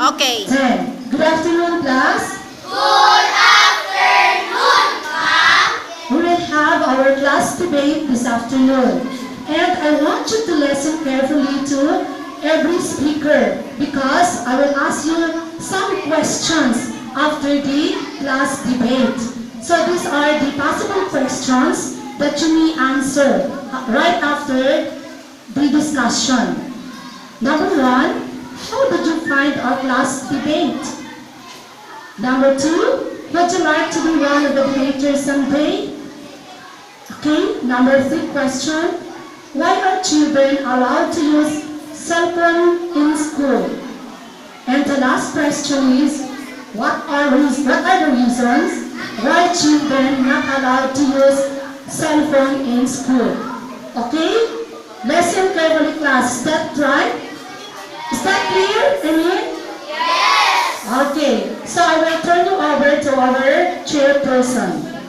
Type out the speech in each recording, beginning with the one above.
Okay. 10. Good afternoon, class. Good afternoon, ma'am. We will have our class debate this afternoon. And I want you to listen carefully to every speaker because I will ask you some questions after the class debate. So these are the possible questions that you may answer right after the discussion. Number 1, how did you find our class debate? Number 2, would you like to be one of the debaters someday? Okay, number 3 question, why are children allowed to use cell phone in school? And the last question is, what are the reasons why children not allowed to use cell phone in school? Okay, listen carefully, class. Is that right? Is that clear, Emil? Yes. Okay, so I will turn you over to our chairperson.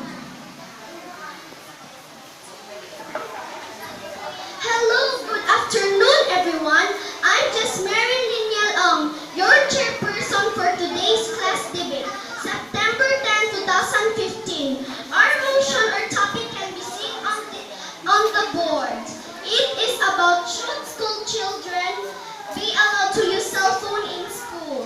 Hello, good afternoon, everyone. I'm just Mary Linyal your chairperson for today's class debate, September 10, 2015. Our motion or topic can be seen on the board. It is about should school children be allowed to use cell phone in school.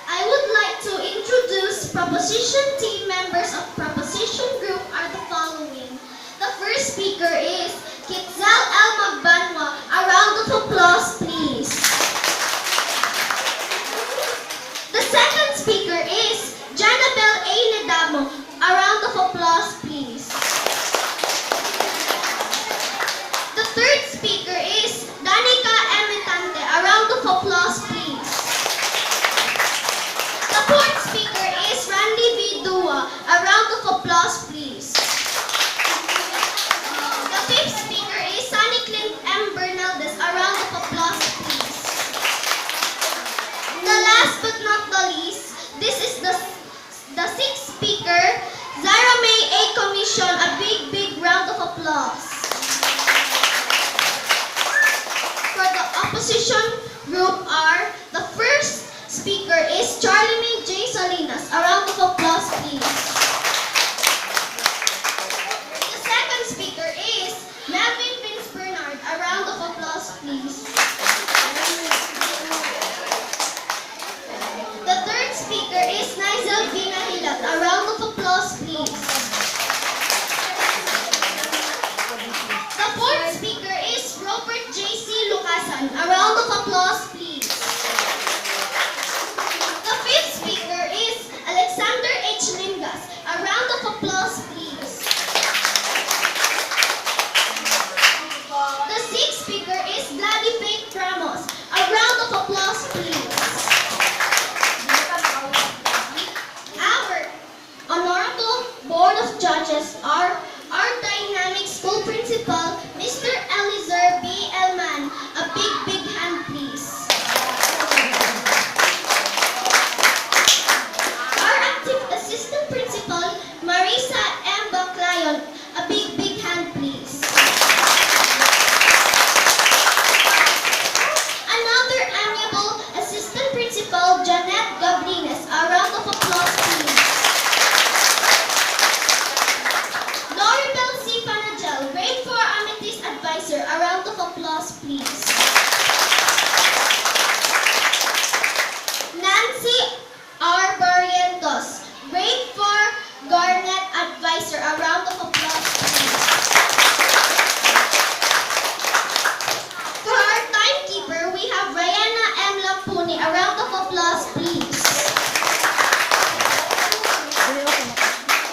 I would like to introduce proposition team. Members of proposition group are the following. The first speaker is Kitzel L. Magbanwa. A round of applause, please. The second speaker is Janabel A. Ledamo. A round of applause, please. The third speaker is Danica Emitante. A round of applause, please. The fourth speaker is Randy V. Dua. A round of applause, please. The fifth speaker is Sunny Clint M. Bernaldez. A round of applause, please. The last but not the least, this is the sixth speaker, Zara May A. Commission. A big round of applause. For the opposition group are, the first speaker is Charlie May J. Salinas. A round of applause, please. The second speaker is Melvin Vince Bernard. A round of applause, please. The third speaker is Nigel Vina Hilat. A round of applause, please. The fourth speaker is Robert J.C. Lucasan. A round of applause, please. The fifth speaker is Alexander H. Lingas. A round of applause, please. The sixth speaker is Gladys Faith Ramos. A round of applause, please. Our honorable board of judges are our dynamic school principal, Mr. Eliezer B. Elman. A big hand, please. Our active assistant principal, Marisa M. Baclayon. A big hand, please. Another amiable assistant principal, Janet Gabrines. A round of applause, please. Noribel C. Panajel, grade 4 Amethyst advisor. A round of applause, please. Nancy R. Barrientos, grade 4 Garnet advisor. A round of applause, please. For our timekeeper, we have Rihanna M. Lampuni. A round of applause, please.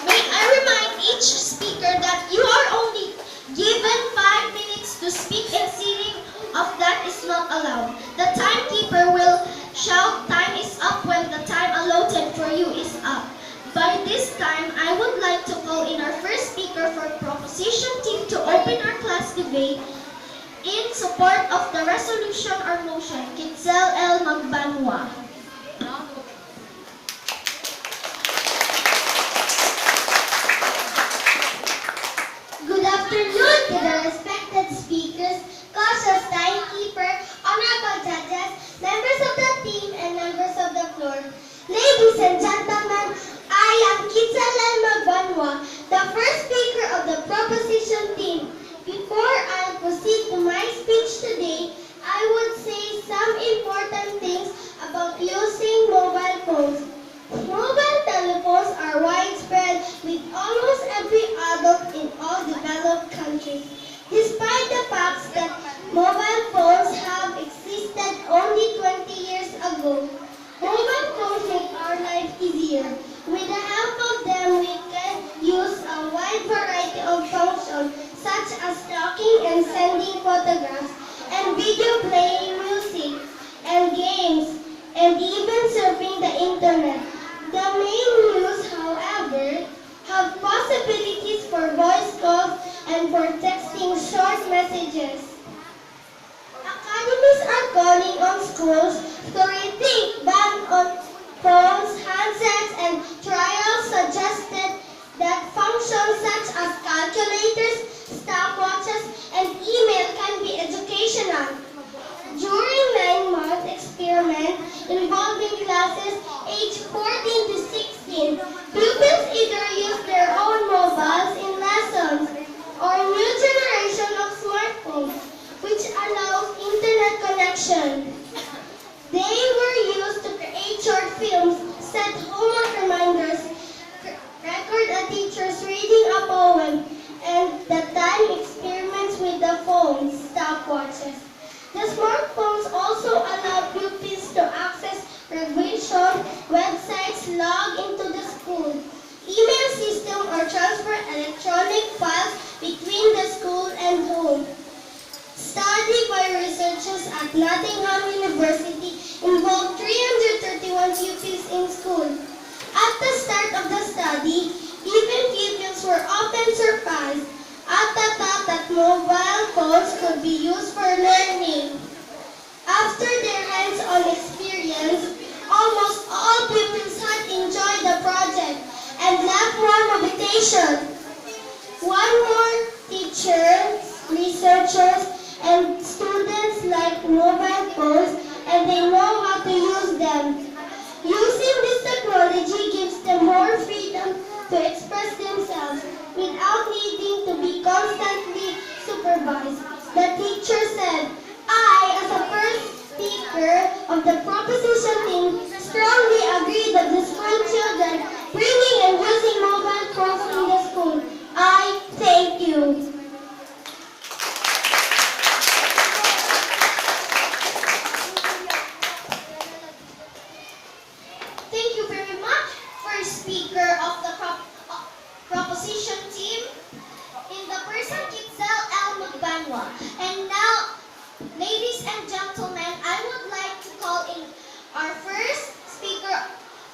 May I remind each speaker that you are only given 5 minutes to speak, and exceeding of that is not allowed. The timekeeper will shout time is up when the time allotted for you is up. By this time, I would like to call in our first speaker for proposition team to open our class debate in support of the resolution or motion, Kitzel L. Magbanwa. Good afternoon to the respected speakers, cautious timekeeper, honorable judges, members of the team, and members floor. Ladies and gentlemen, I am Kitzalan Magbanwa, the first speaker of the proposition team. Before I proceed to my speech today, I would say some important things about using mobile phones. Mobile telephones are widespread with almost every adult in all developed countries. Despite the fact that mobile phones have existed only 20 years ago, mobile phones make our life easier. With the help of them, we can use a wide variety of functions such as talking and sending photographs, and video playing music, and games, and even surfing the internet. The main use, however, have possibilities for voice calls and for texting short messages. Academies are calling on schools to rethink ban on phones, handsets, and trials suggested that functions such as calculators, stopwatches, and email can be educational. During 9-month experiment involving classes aged 14 to 16, pupils either use their own mobiles in lessons or new generation of smartphones, which allows internet connection. They were used to create short films, set homework reminders, record a teacher's reading a poem, and the time experiments with the phones, stopwatches. The smartphones also allow pupils to access revision websites, log into the school, email system, or transfer electronic files between the school and home. Study by researchers at Nottingham University involved 331 pupils in school. At the start of the study, even pupils were often surprised at the thought that mobile phones could be used for learning. After their hands-on experience, almost all pupils had enjoyed the project and left warm habitation. One more teachers, researchers, and students like mobile phones, and they know how to use them. Using this technology gives them more freedom to express themselves without needing to be constantly supervised. The teacher said, I, as a first speaker of the proposition team, strongly agree that the school children bringing and using mobile phones in the school. I thank you. Thank you very much, first speaker of the proposition team, in the person Kitzel L. Magbanwa. And now, ladies and gentlemen, I would like to call in our first speaker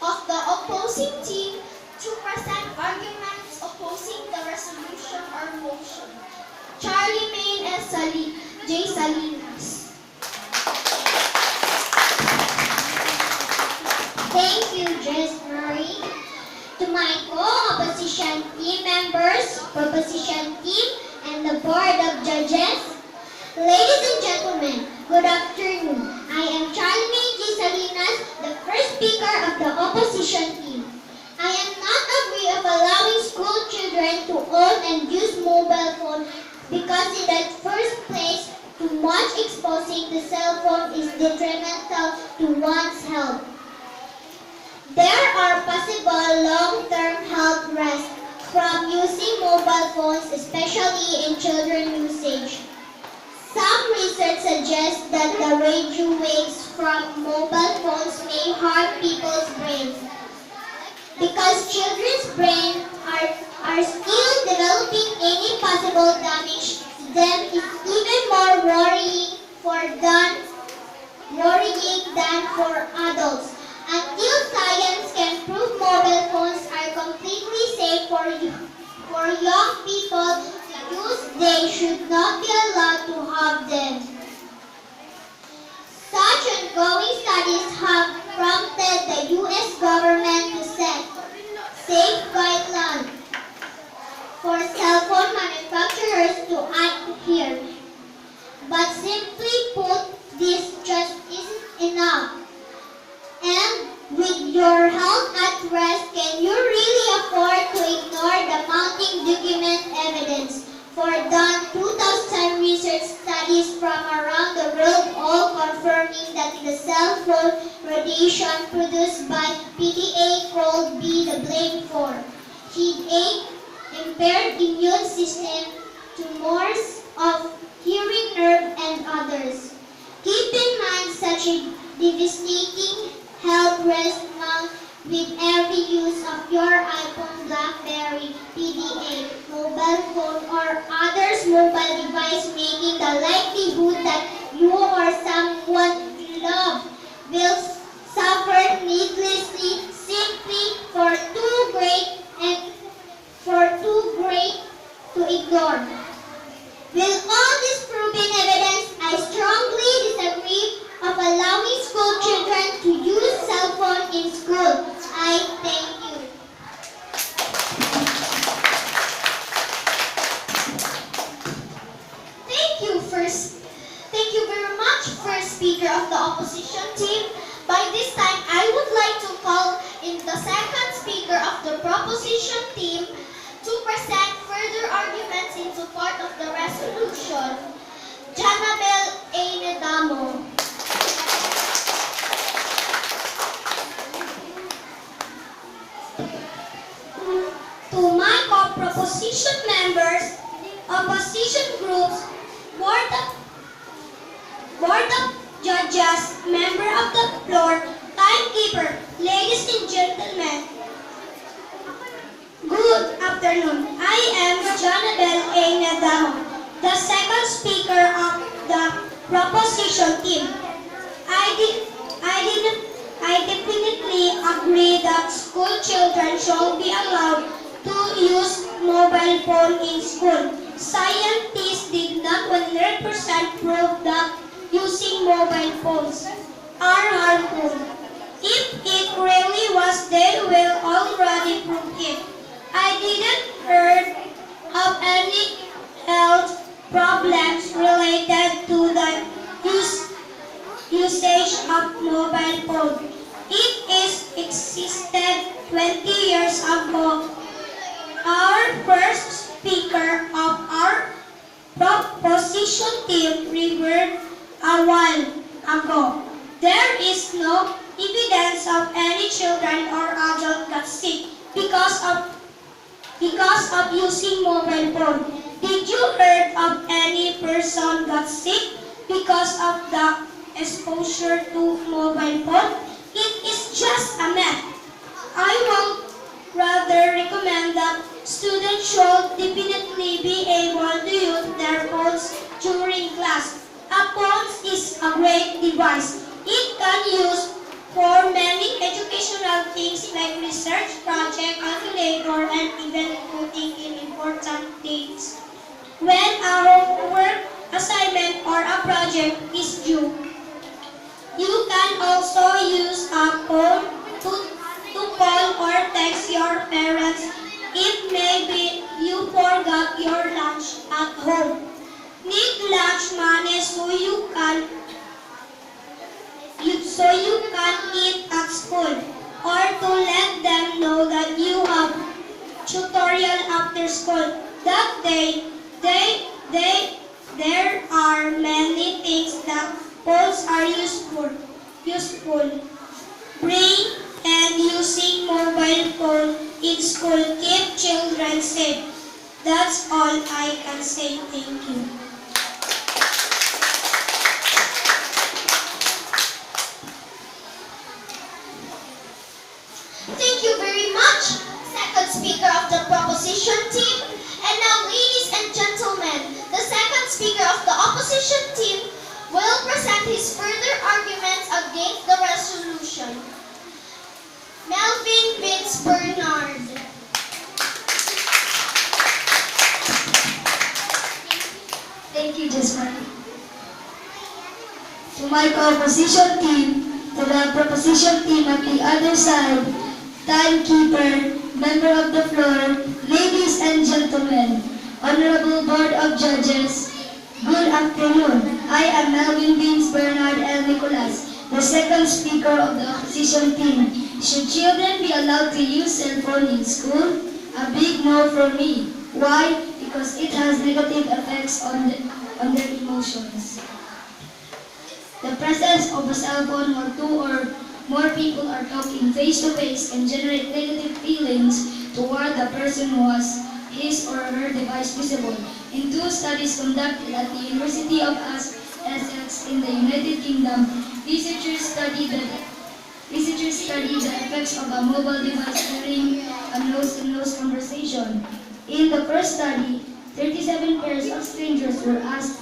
of the opposing team to present arguments opposing the resolution or motion. Charlie Main S. J. Salinas. Thank you, Jess Murray. To my co-opposition team members, proposition team, and the board of judges, ladies and gentlemen, good afternoon. I am Charlene G. Salinas, the first speaker of the opposition team. I am not agree of allowing school children to own and use mobile phone because in the first place, too much exposing the cell phone is detrimental to one's health. There are possible long-term health risks from using mobile phones, especially in children usage. Some research suggests that the radio waves from mobile phones may harm people's brains. Because children's brains are still developing, any possible damage to them is even more worrying than for adults. Until science can prove mobile phones are completely safe for young people to use, they should not be allowed to have them. Such ongoing studies have prompted the U.S. government to set safe guidelines for cell phone manufacturers to adhere. But simply put, this just isn't enough. And we For the 2000 research studies from around the world all confirming that the cell phone radiation produced by PDA could be the blame for headache, impaired immune system, tumors of hearing nerve, and others. Keep in mind such a devastating health risk along with every use of your iPhone, BlackBerry, PDA, mobile phone, or others mobile device, making the likelihood that you or someone you love will suffer needlessly simply for too great to ignore. With all this proven evidence, I strongly disagree of allowing school children to use cell phone in school. I thank you. Thank you very much, first speaker of the opposition team. By this time, I would like to call in the second speaker of the proposition team to present further arguments in support of the resolution, Janabel A. Nedamo. To my co-proposition members, opposition groups, Board of Judges, member of the floor, timekeeper, ladies and gentlemen, good afternoon. I am Janabel A. Nedamo, the second speaker of the proposition team. I definitely agree that school children should be allowed to use mobile phone in school. Scientists did not 100% prove that using mobile phones are harmful. If it really was, they will already prove it. I didn't heard of any health problems related to the usage of mobile phone. It is existed 20 years ago. Our first speaker of our proposition team revered a while ago. There is no evidence of any children or adult got sick because of using mobile phone. Did you heard of any person got sick because of the exposure to mobile phone? It is just a myth. I would rather recommend that students should definitely be able to use their phones during class. A phone is a great device. It can use for many educational things like research, project, calculator, and even putting in important dates. When a homework, assignment, or a project is due, you can also use a phone to call or text your parents if maybe you forgot your lunch at home. Need lunch money so you can eat at school, or to let them know that you have tutorial after school. That there are many things that phones are useful. Bring and using mobile phone in school keep children safe. That's all I can say. Thank you. Thank you very much, second speaker of the proposition team. And now, ladies and gentlemen, the second speaker of the opposition team will present his further arguments against the resolution. Melvin Vince Bernard. Thank you, Jasmine. To my co-opposition team, to the proposition team at the other side, timekeeper, member of the floor, ladies and gentlemen, Honorable Board of Judges, good afternoon. I am Melvin Vince Bernard L. Nicolas, the second speaker of the opposition team. Should children be allowed to use cell phone in school? A big no for me. Why? Because it has negative effects on their emotions. The presence of a cell phone where two or more people are talking face to face can generate negative feelings toward the person who has his or her device visible. In two studies conducted at the University of Essex in the United Kingdom, researchers studied the effects of a mobile device during a nose-to-nose conversation. In the first study, 37 pairs of strangers were asked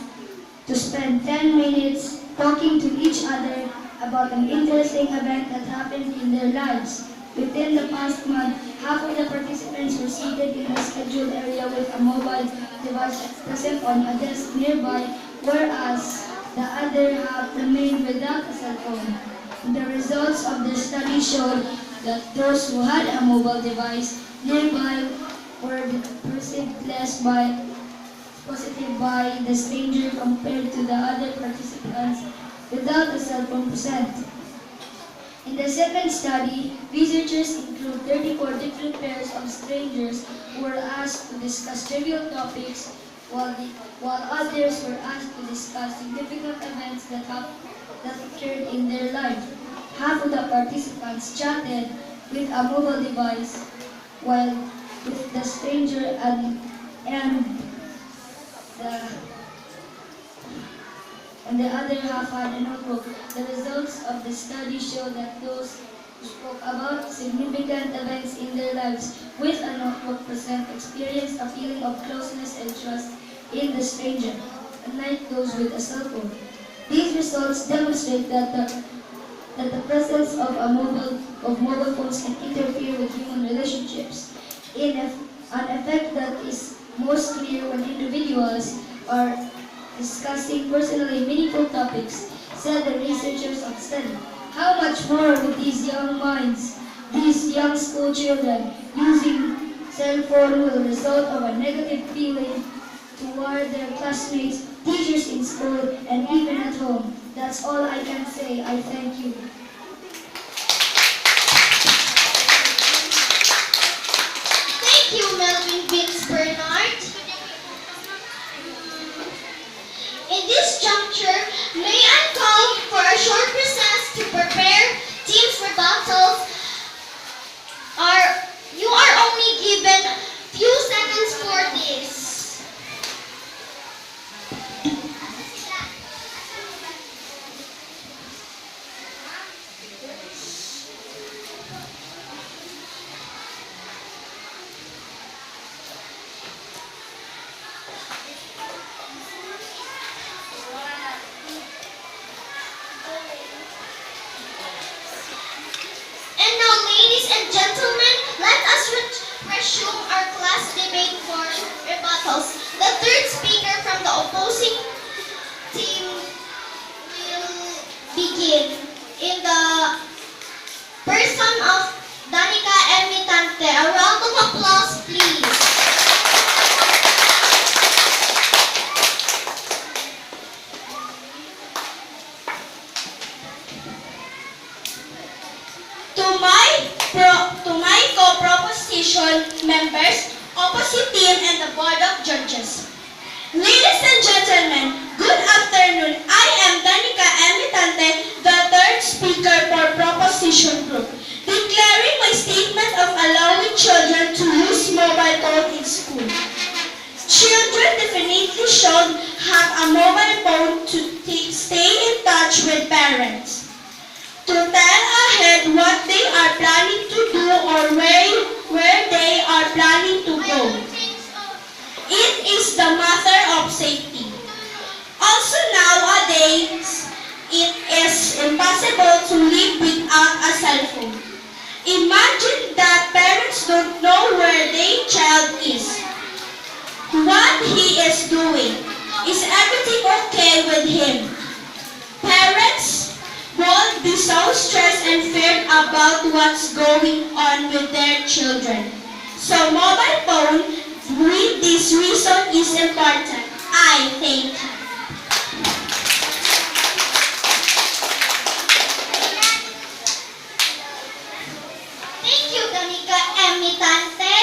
to spend 10 minutes talking to each other about an interesting event that happened in their lives. Within the past month, half of the participants were seated in a scheduled area with a mobile device present on a desk nearby, whereas the other half remained without a cell phone. The results of the study showed that those who had a mobile device nearby were perceived less positive by the stranger compared to the other participants without a cell phone present. In the second study, researchers include 34 different pairs of strangers who were asked to discuss trivial topics while others were asked to discuss significant events that occurred in their life. Half of the participants chatted with a mobile device while with the stranger and the other half had a notebook. The results of the study show that those who spoke about significant events in their lives with a notebook present experienced a feeling of closeness and trust in the stranger, unlike those with a cell phone. These results demonstrate that the presence of mobile phones can interfere with human relationships in an effect that is most clear when individuals are discussing personally meaningful topics, said the researchers of the study. How much more with these young minds, these young school children, using cell phone will result of a negative feeling toward their classmates, teachers in school, and even at home. That's all I can say. I thank you. Thank you, Melvin Vince Bernard. In this juncture, may I call for a short recess to prepare teams rebuttals. You are only given few seconds for this. And now, ladies and gentlemen, let us resume our class debate for rebuttals. The third speaker from the opposing team will begin in the person of Danica Emitante. A round of applause, please. To my co-proposition members, opposite team, and the board of judges. Ladies and gentlemen, good afternoon. I am Danica Emitante, the third speaker for proposition group, declaring my statement of allowing children to use mobile phone in school. Children definitely should have a mobile phone to stay in touch with parents, to tell ahead what they are planning to do or where they are planning to go. It is the matter of safety. Also nowadays, it is impossible to live without a cell phone. Imagine that parents don't know where their child is, what he is doing. Is everything okay with him? Parents won't be so stressed and feared about what's going on with their children. So mobile phone, with this reason, is important, I think. Thank you, Danica Emitante.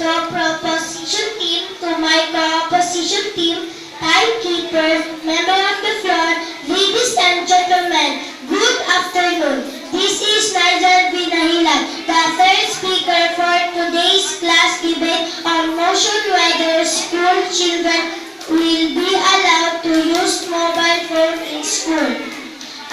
co-proposition team, to my co-opposition team, timekeeper, member of the floor, ladies and gentlemen, good afternoon. This is Nigel Binahilan, the third speaker for today's class debate on motion whether school children will be allowed to use mobile phone in school.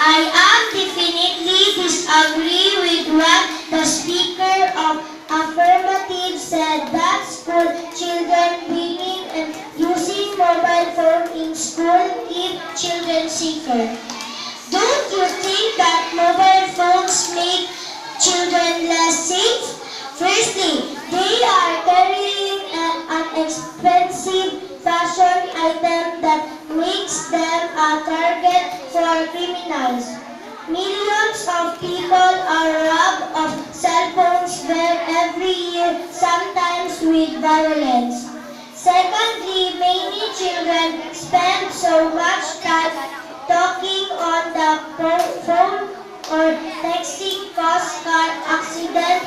I am definitely disagree with what the speaker of affirmative said that school children bringing and using mobile phone in school keep children safer. Don't you think that mobile phones make children less safe? Firstly, they are carrying an expensive fashion item that makes them a target for criminals. Millions of people are robbed of cell phones every year, sometimes with violence. Secondly, many children spend so much time talking on the phone or texting cause car accident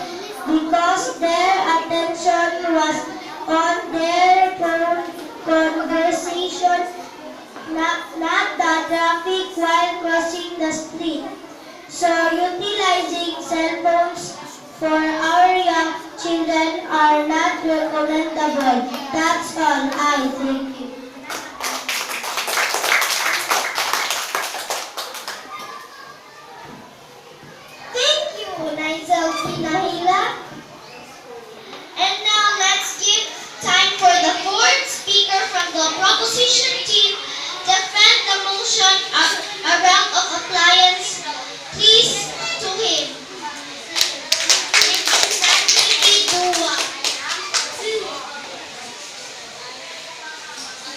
because their attention was on their phone conversation, not the traffic while crossing the street. So utilizing cell phones for our young children are not recommendable. That's all. I thank you. Thank you, Nigel Pinahila. And now let's give time for the fourth speaker from the proposition team. Defend the motion of a round of applause, please, to him.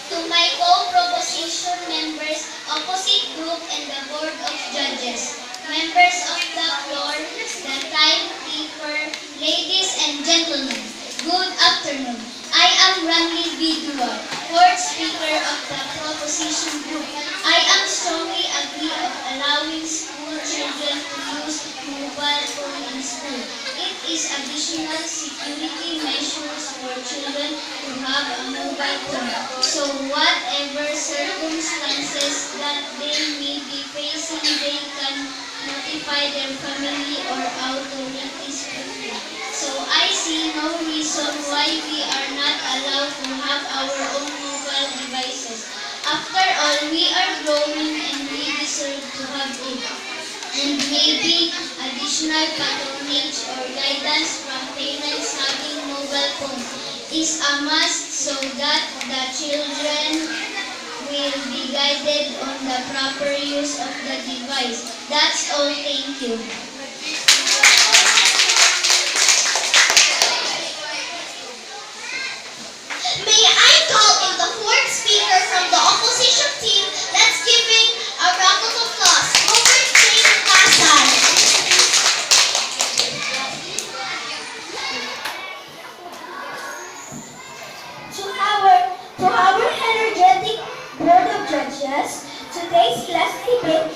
To my co-proposition members, opposite group and the board of judges, members of the floor, the timekeeper, ladies and gentlemen, good afternoon. I am Randy B. Dual, fourth speaker of the proposition group. I am strongly agree of allowing school children to use mobile phone in school. It is additional security measures for children to have a mobile phone. So whatever circumstances that they may be facing, they can notify their family or authorities quickly. So I see no reason why we are not allowed to have our own mobile devices. After all, we are growing and we deserve to have it. And maybe additional patronage or guidance from parents having mobile phones is a must so that the children will be guided on the proper use of the device. That's all. Thank you. May I call in the fourth speaker from the opposition team? Let's give him a round of applause. Robert J. Pasal. To our energetic board of judges, today's class debate,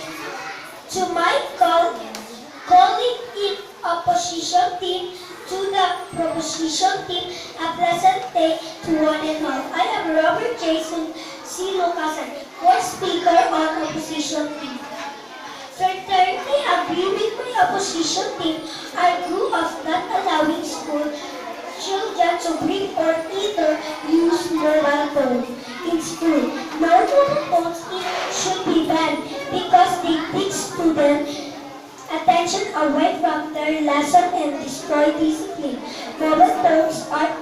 to my calling in opposition team, to the proposition team, a pleasant day to one and all. I am Robert Jason C. Lucasan, fourth speaker on opposition team. Certainly agree with my opposition team. I grew of not allowing school children to bring or either use mobile phone in school. No mobile phones should be banned because they take student attention away from their lesson and destroy discipline. Mobile phones are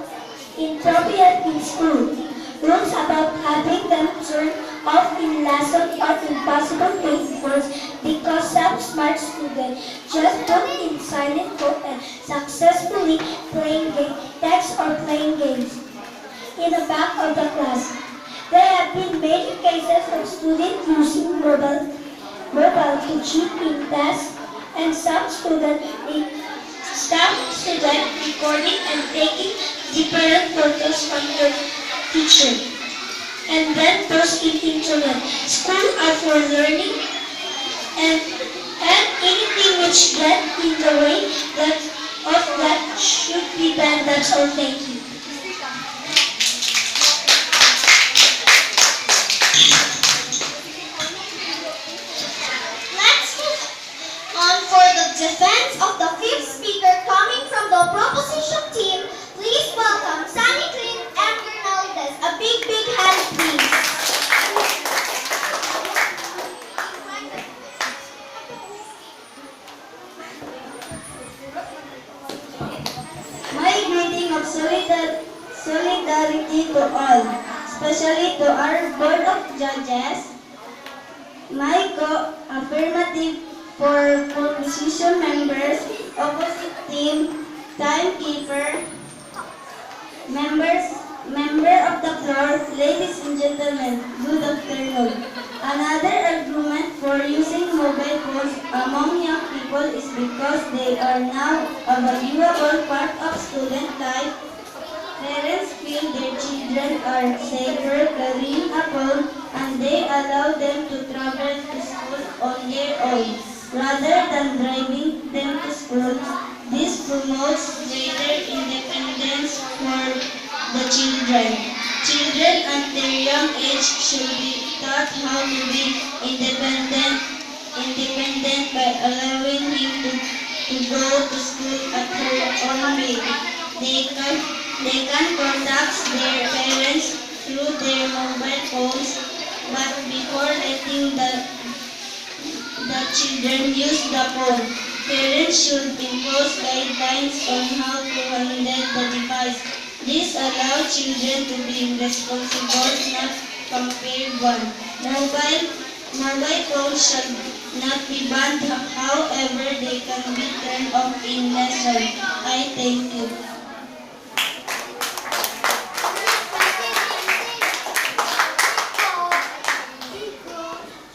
inappropriate in school. Rules about having them turn off in lesson are impossible to enforce because some smart students just put in silent mode and successfully playing text or playing games in the back of the class. There have been major cases of students using mobile to cheat in tests, and some students recording and taking different photos from their teacher and then post it internet. School are for learning and anything which get in the way of that should be banned. That's all. Thank you. solidarity to all, especially to our Board of Judges, my co-affirmative for proposition members, opposite team, timekeeper, member of the floor, ladies and gentlemen, good afternoon. Another argument for using mobile phones among young people is because they are now a valuable part of student life. Parents feel their children are safer carrying a phone and they allow them to travel to school on their own rather than driving them to school. This promotes greater independence for the children. Children at their young age should be taught how to be independent by allowing him to go to school at her own rate. They can contact their parents through their mobile phones, but before letting the children use the phone, parents should impose guidelines on how to handle the device. This allows children to be responsible, not compared one. Mobile phones should not be banned, however, they can be turned off in lesson. I thank you.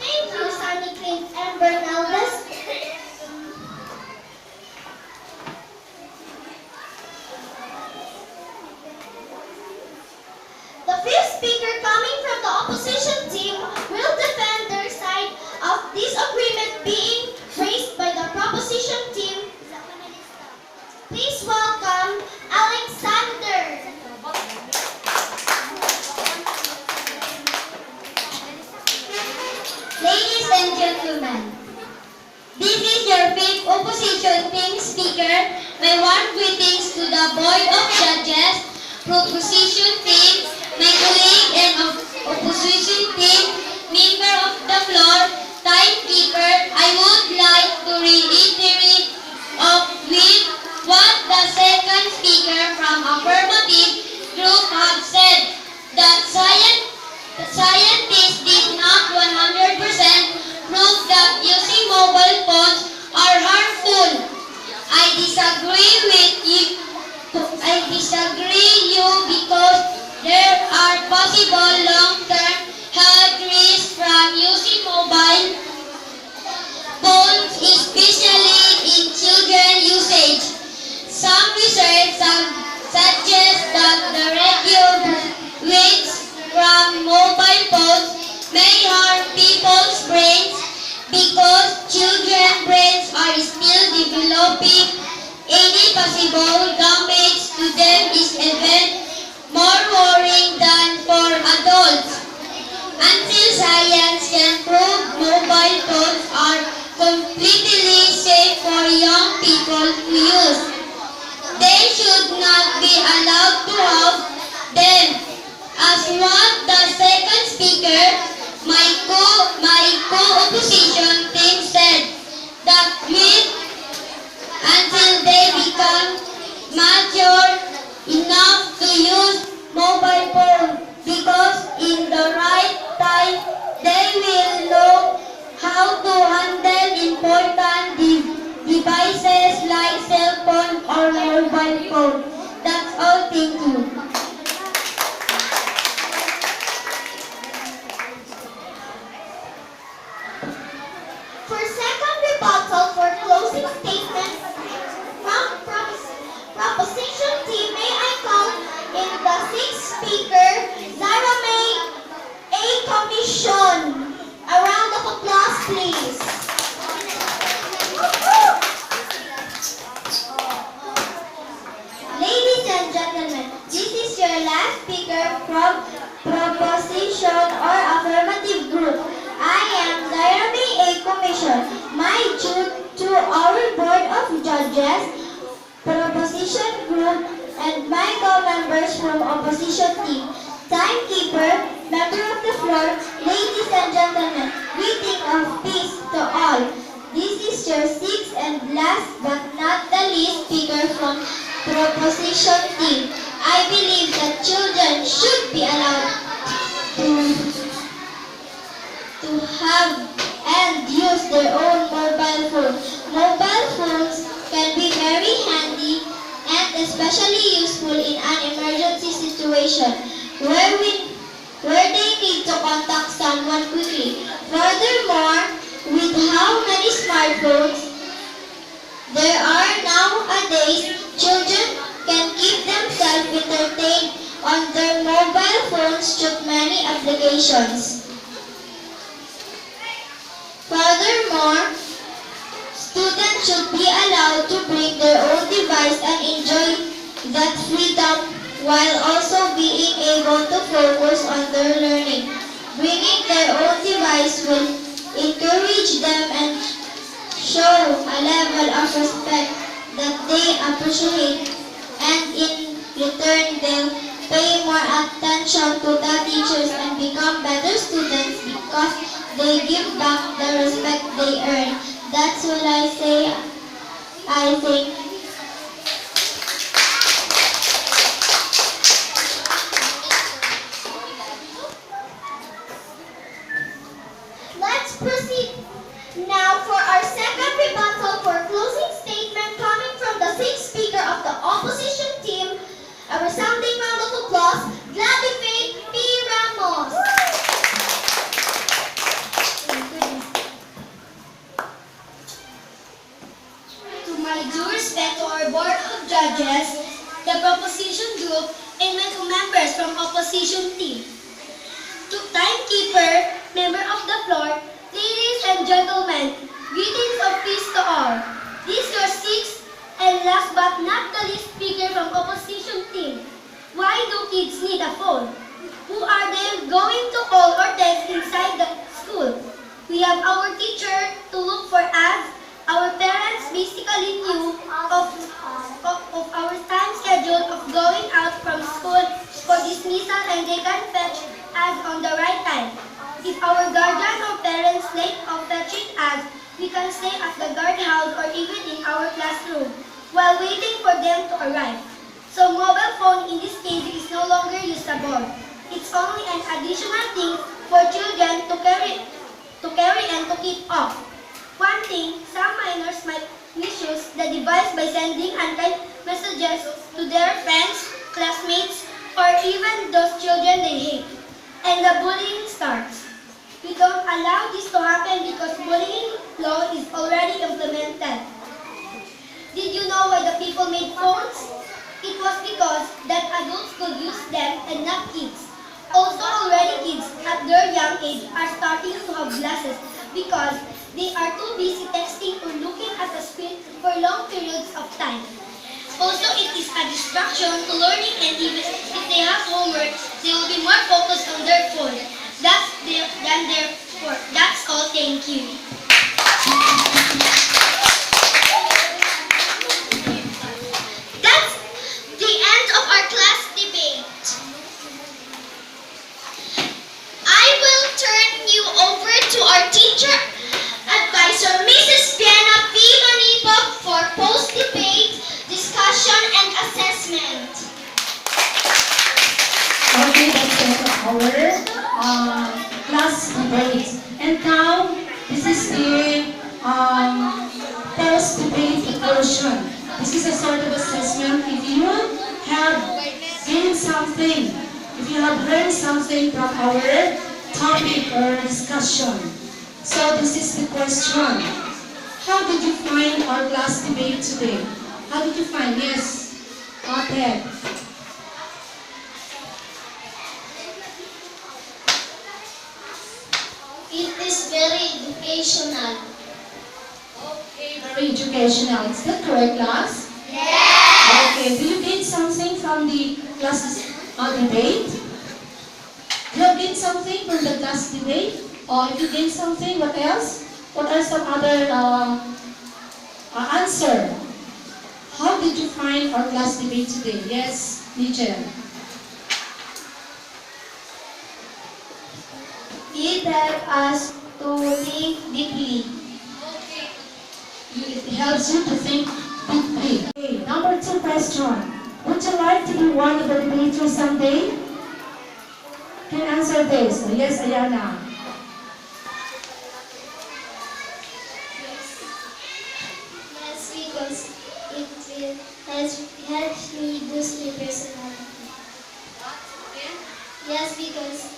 Thank you, Sunny Clint and Bernaldez. The fifth speaker coming from the opposition team will defend their side of disagreement being raised by the proposition team. Please welcome Alexander. Ladies and gentlemen, this is your fifth opposition team speaker. My warm greetings to the Board of Judges, proposition team, my colleague and opposition team, member of the floor, timekeeper. I would like to reiterate with what the second speaker from affirmative group have said, that scientists did not 100% prove that using mobile phones are harmful. I disagree you because there are possible long-term health risks from using mobile phones, especially in children usage. Some research suggests that the radio waves from mobile phones may harm people's brains because children's brains are still developing. Any possible damage to them is even more worrying than for adults. Until science can prove mobile phones are completely safe for young people to use, they should not be allowed to have them. As what the second speaker, my co-opposition team said, that until they become mature enough to use mobile phone, because in the right time they will know how to handle important devices like cell phone or mobile phone. That's all. Thank you. For second rebuttal for closing statements from proposition team, may I call in the sixth speaker, Zara May A. Commission. A round of applause, please. Ladies and gentlemen, this is your last speaker from proposition or affirmative group. I am Zairami A. Commission. My due to our Board of Judges, proposition group, and my co-members from opposition team, timekeeper, member of the floor, ladies and gentlemen, greeting of peace to all. This is your sixth and last but not the least speaker from proposition team. I believe that children should be allowed to have and use their own mobile phone. Mobile phones can be very handy and especially useful in an emergency situation where they need to contact someone quickly. Furthermore, with how many smartphones there are nowadays, children can keep themselves entertained on their mobile phones through many applications. Furthermore, students should be allowed to bring their own device and enjoy that freedom while also being able to focus on their learning. Bringing their own device will encourage them and show a level of respect that they appreciate, and in return they'll pay more attention to the teachers and become better students because they give back the respect they earn. That's what I say. I think. Let's proceed now for our second rebuttal for closing statement coming from the sixth speaker of the opposition team. A resounding round of applause, Gladly Faith P. Ramos. To my due respect to our Board of Judges, the proposition group, and my members from opposition team. To timekeeper, member of the floor, ladies and gentlemen, greetings of peace to all. This is your sixth and last but not the least speaker from opposition team. Why do kids need a phone? Who are they going to call or text inside the school? We have our teacher to look for us. Our parents basically knew of our time schedule of going out from school for dismissal and they can fetch us on the right time. If our guardian or parents late of fetching us, we can stay at the guardhouse or even in our classroom while waiting for them to arrive. So mobile phone in this case is no longer usable. It's only an additional thing for children to carry and to keep off. One thing, some minors might misuse the device by sending unkind messages to their friends, classmates, or even those children they hate. And the bullying starts. We don't allow this to happen because bullying law is already implemented. Did you know why the people made phones? It was because that adults could use them and not kids. Also, already kids at their young age are starting to have glasses because they are too busy texting or looking at the screen for long periods of time. Also, it is a distraction to learning, and even if they have homework, they will be more focused on their phone. Than their work. That's all. Thank you. That's the end of our class debate. I will turn you over to our teacher advisor, Mrs. Vienna P. Manipok, for post-debate discussion and assessment. Okay, that's it for our class debate. And now, this is the post-debate version. This is a sort of assessment. If you have gained something, if you have learned something from our topic or discussion. So this is the question. How did you find our class debate today? How did you find? Yes, Ted. It is very educational. Okay, very educational. Is that correct, class? Yes! Okay, do you gain something from the class debate? Do you gain something from the class debate? Or if you gain something, what else? What are some other answer? How did you find our class debate today? Yes, Nichel. It helps us to think deeply. It helps you to think deeply. Okay, number 2 question. Would you like to be one of the debaters someday? Can you answer this? Yes, Ayana. Yes, because it will help me boost my personality. Yes, because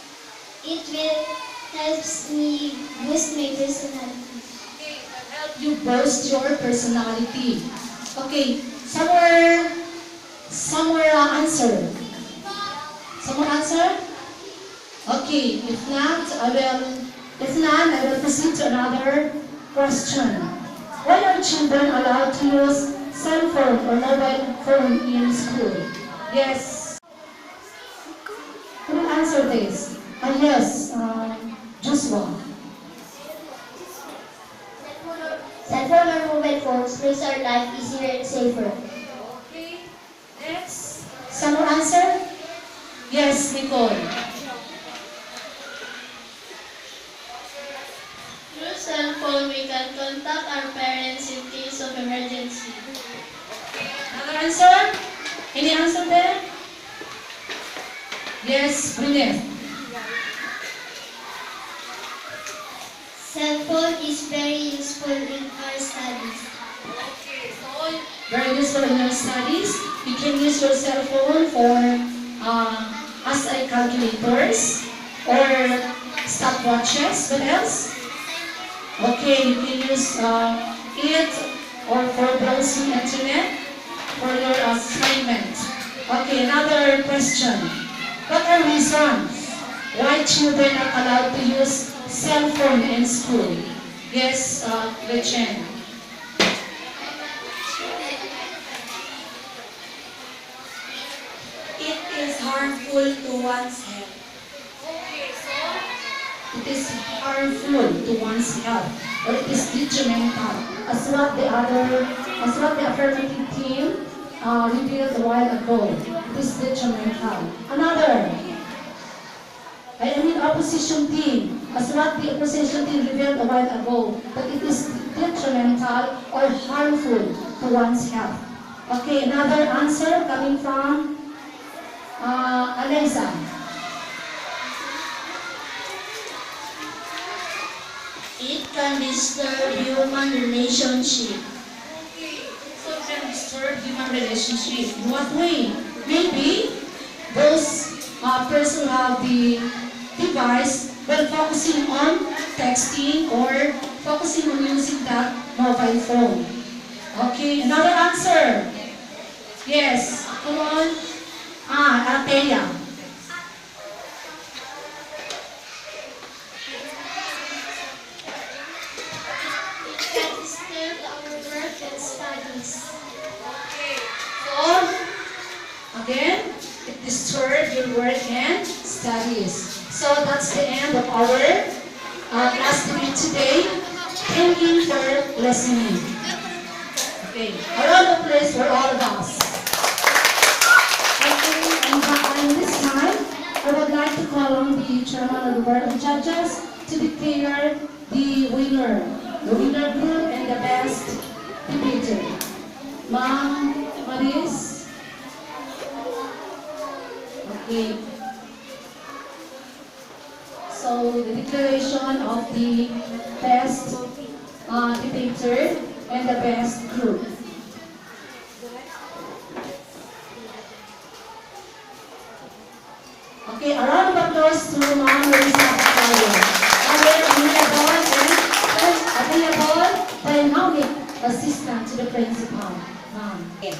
it will help me boost my personality. Help you boost your personality. Okay, somewhere answer. Someone answer? Okay, if not, I will proceed to another question. Why are children allowed to use cell phone or mobile phone in school? Yes. Who will answer this? Yes, Joshua. Cell phone or mobile phones makes our life easier and safer. Okay, next. Someone answer? Yes, Nicole. Through cell phone, we can contact our parents in case of emergency. Another answer? Any answer there? Yes, Gwyneth. Cell phone is very useful in our studies. Okay, so very useful in your studies. You can use your cell phone for as a calculators or stopwatches. What else? Okay, you can use it or for browsing internet for your assignment. Okay, another question. What are reasons why children are allowed to use cell phone in school? Yes, Gretchen. It is harmful to one's health. Okay, so it is harmful to one's health or it is detrimental as what the affirmative team revealed a while ago. It is detrimental. Another, I mean opposition team, as what the opposition team revealed a while ago, that it is detrimental or harmful to one's health. Okay, another answer coming from Eliza. It can disturb human relationship. Okay, so it can disturb human relationship. In what way? Maybe those person who have the device while focusing on texting or focusing on using that mobile phone. Okay, another answer. Yes, come on. Artelia. It can disturb our work and studies. So, again, it disturbs your work and studies. So that's the end of our class debate today. Thank you for listening. Okay, a round of applause for all of us. Okay, and this time, I would like to call on the chairman of the board of judges to declare the winner group and the best debater. Ma'am Maris. Okay. So the declaration of the best debater and the best group. Okay, a round of applause to Ma'am Marisa Pacayo. Our available dynamic assistant to the principal. Ma'am. Okay.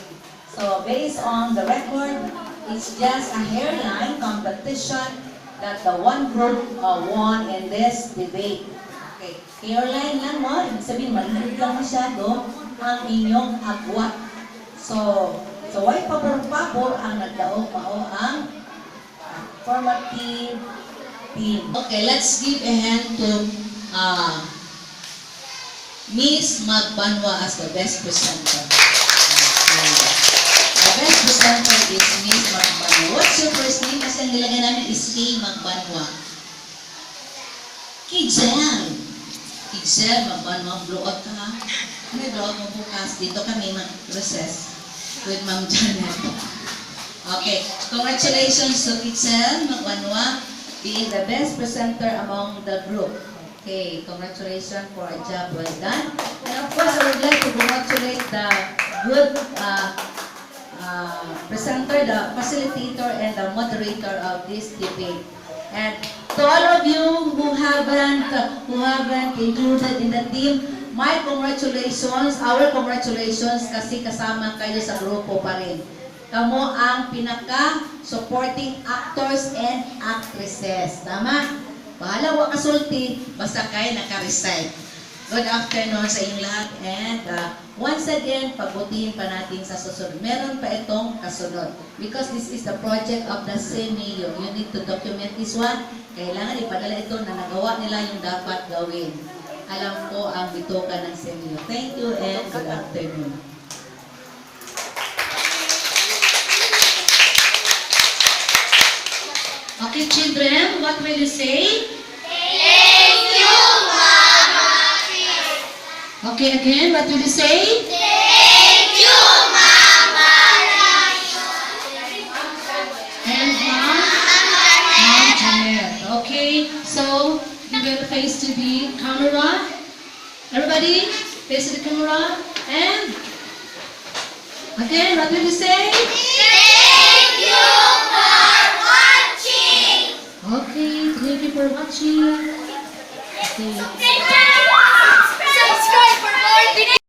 So based on the record, it's just a hairline competition that the one group won in this debate. Okay. Hairline lang mo, ibig sabihin maliit lang masyado ang inyong agwat. So why pabor-pabor ang nagdaog-mao ang formative team. Okay, let's give a hand to Miss Magbanwa as the best presenter. The best presenter is Miss Magbanwa. What's your first name? Kasi ang nilagay namin is Kay Magbanwa. Kijel. Kijel Magbanwa. Blow out ka ha? May blow out mo bukas. Dito kami mag-recess with Ma'am Janet. Okay, congratulations to Kitzel Magwanwa, being the best presenter among the group. Okay, congratulations for a job well done. And of course, I would like to congratulate the good presenter, the facilitator, and the moderator of this debate. And to all of you who haven't included in the team, my congratulations, our congratulations, kasi kasama kayo sa grupo pa rin. Kamo ang pinaka-supporting actors and actresses. Tama? Bahala wa kasulti, basta kayo naka-recite. Good afternoon sa inyong lahat. And once again, pagbutihin pa natin sa susunod. Meron pa itong kasunod. Because this is the project of the CMEO. You need to document this one. Kailangan ipadala ito na nagawa nila yung dapat gawin. Alam ko ang bituka ng CMEO. Thank you and good afternoon. Okay, children, what will you say? Thank you, Mama. Okay, again, what will you say? Thank you, Mama. And Mom Janet. Okay, so you will face to the camera. Everybody, face to the camera. And again, what will you say? Thank you for watching. Okay, thank you for watching. Okay. Subscribe for more videos.